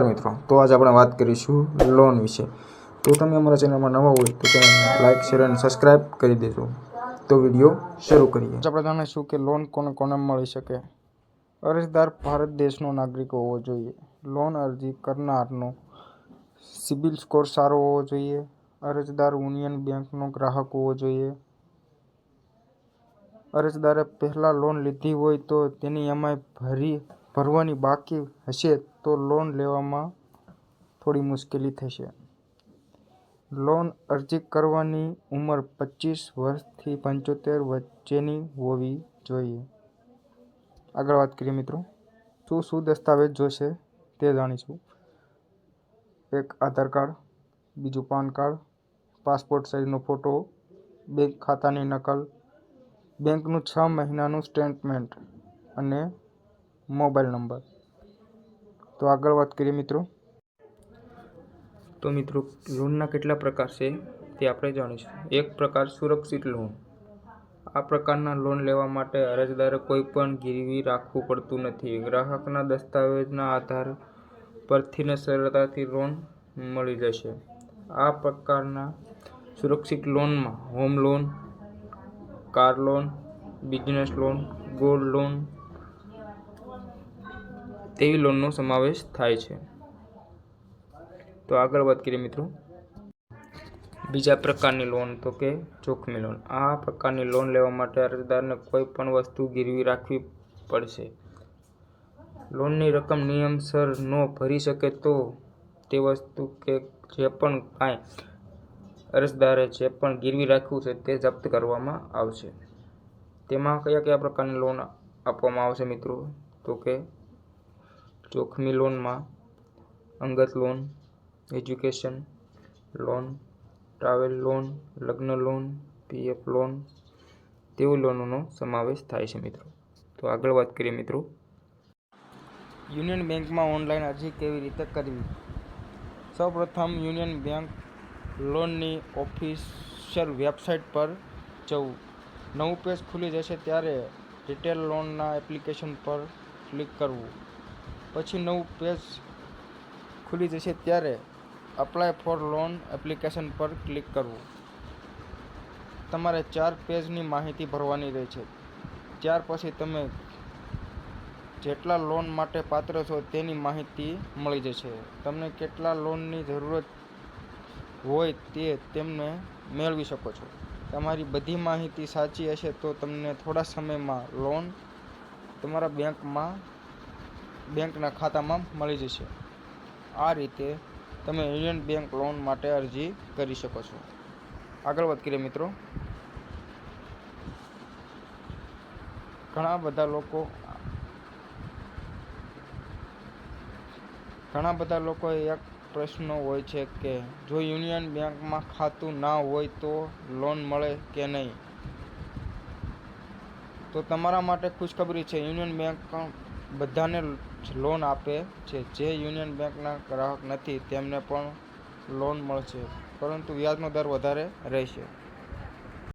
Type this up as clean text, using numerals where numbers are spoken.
મિત્રો, તો આજે આપણે વાત કરીશું લોન વિશે। તો તમે અમારા ચેનલમાં નવા હોય તો ચેનલને લાઈક, શેર અને સબસ્ક્રાઇબ કરી દેજો। તો વિડીયો શરૂ કરીએ। આપણે જાણીશું કે લોન કોને કોને મળી શકે। અરજદાર ભારત દેશનો નાગરિક હોવો જોઈએ। લોન અરજી કરનારનો સિબિલ સ્કોર સારો હોવો જોઈએ। અરજદાર યુનિયન બેંકનો ગ્રાહક હોવો જોઈએ। અરજદારે પહેલા લોન લીધી હોય તો તેની EMI ભરવાની બાકી હશે તો લોન લેવામાં થોડી મુશ્કેલી થશે। લોન અરજી કરવાની ઉંમર 25 વર્ષથી 75 વચ્ચેની હોવી જોઈએ। આગળ વાત કરીએ મિત્રો, શું દસ્તાવેજ જોશે તે જાણીશું। 1 Aadhaar card, 2 PAN card, passport સાઇઝનો ફોટો, બેંક ખાતાની નકલ, બેંકનું 6 મહિનાનું સ્ટેટમેન્ટ અને મોબાઈલ નંબર। તો આગળ વાત કરીએ મિત્રો, લોનના કેટલા પ્રકાર છે તે આપણે જાણીશું। 1 પ્રકાર સુરક્ષિત લોન। આ પ્રકારના લોન લેવા માટે અરજદારે કોઈ પણ ગીરવી રાખવું પડતું નથી। ગ્રાહકના દસ્તાવેજના આધાર પરથી સરળતાથી લોન મળી જશે। આ પ્રકારના સુરક્ષિત લોનમાં home loan, car loan, business loan, gold loan તેવી લોનનો સમાવેશ થાય છે। તો આગળ વાત કરીએ મિત્રો, બીજા પ્રકારની લોન તો કે જોખમી લોન। આ પ્રકારની લોન લેવા માટે અરજદારને કોઈ પણ વસ્તુ ગીરવી રાખવી પડશે। લોનની રકમ નિયમસર ન ભરી શકે તો તે વસ્તુ કે જે પણ કાંઈ અરજદારે જે પણ ગીરવી રાખ્યું છે તે જપ્ત કરવામાં આવશે। તેમાં કયા પ્રકારની લોન આપવામાં આવશે મિત્રો, તો કે જોખમી લોનમાં અંગત loan, education loan, travel loan, લગ્ન લોન, PF લોન તેવી લોનોનો સમાવેશ થાય છે મિત્રો। તો આગળ વાત કરીએ મિત્રો, યુનિયન બેંકમાં ઓનલાઈન અરજી કેવી રીતે કરવી। સૌપ્રથમ યુનિયન બેંક લોનની ઓફિશિયલ વેબસાઇટ પર જવું। નવું પેજ ખુલી જશે ત્યારે ડિટેલ લોનના એપ્લિકેશન પર ક્લિક કરવું। પછી નવું પેજ ખુલી જશે ત્યારે અપ્લાય ફોર લોન એપ્લિકેશન પર ક્લિક કરવું। તમારે 4 પેજની માહિતી ભરવાની રહેશે। ત્યાર પછી તમે જેટલા લોન માટે પાત્ર છો તેની માહિતી મળી જશે। તમને કેટલા લોનની જરૂરત હોય તે તમે મેળવી શકો છો। તમારી બધી માહિતી સાચી હશે તો તમને થોડા સમયમાં લોન તમારા બેંકના ખાતામાં મળી જશે। આ રીતે તમે યુનિયન બેંક લોન માટે અરજી કરી શકો છો। આગળ વાત કરીએ મિત્રો, ઘણા બધા લોકો એક પ્રશ્ન હોય છે કે જો યુનિયન બેંકમાં ખાતું ના હોય તો લોન મળે કે નહીં। તો તમારા માટે ખુશખબરી છે, યુનિયન બેંક બધાને લોન આપે છે। જે યુનિયન બેંકના ગ્રાહક નથી તેમને પણ લોન મળશે, પરંતુ વ્યાજનો દર વધારે રહેશે।